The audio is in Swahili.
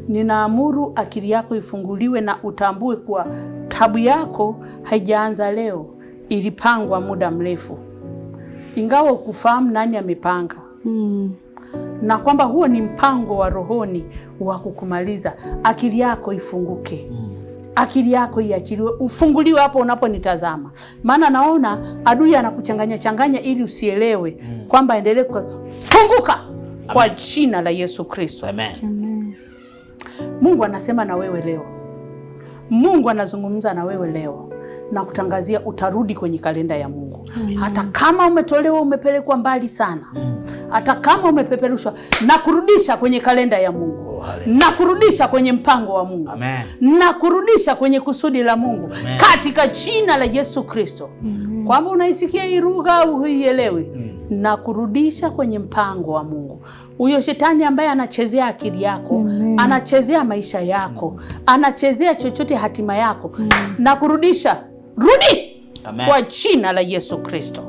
ninaamuru akili yako ifunguliwe na utambue kuwa tabu yako haijaanza leo, ilipangwa muda mrefu. Ingawa ukufahamu nani amepanga. Na kwamba huo ni mpango wa rohoni wa kukumaliza. Akili yako ifunguke. Akili yako iachiliwe, ufunguliwe hapo unaponitazama. Maana naona adui anakuchanganya ili usielewe kwamba endelee funguka kwa jina la Yesu Kristo. Amen. Mungu anasema na wewe leo. Mungu anazungumza na wewe leo na kutangazia utarudi kwenye kalenda ya Mungu. Hata kama umetolewa, umepelekwa mbali sana. Hata kama umepeperushwa, na kurudisha kwenye kalenda ya Mungu. Na kurudisha kwenye mpango wa Mungu. Na kurudisha kwenye kusudi la Mungu. Katika jina la Yesu Kristo. Kwamba unaisikia hii lugha au huielewi, na kurudisha kwenye mpango wa Mungu. Huyo shetani ambaye anachezea akili yako, anachezea maisha yako, anachezea chochote hatima yako, na kurudisha, rudi kwa jina la Yesu Kristo.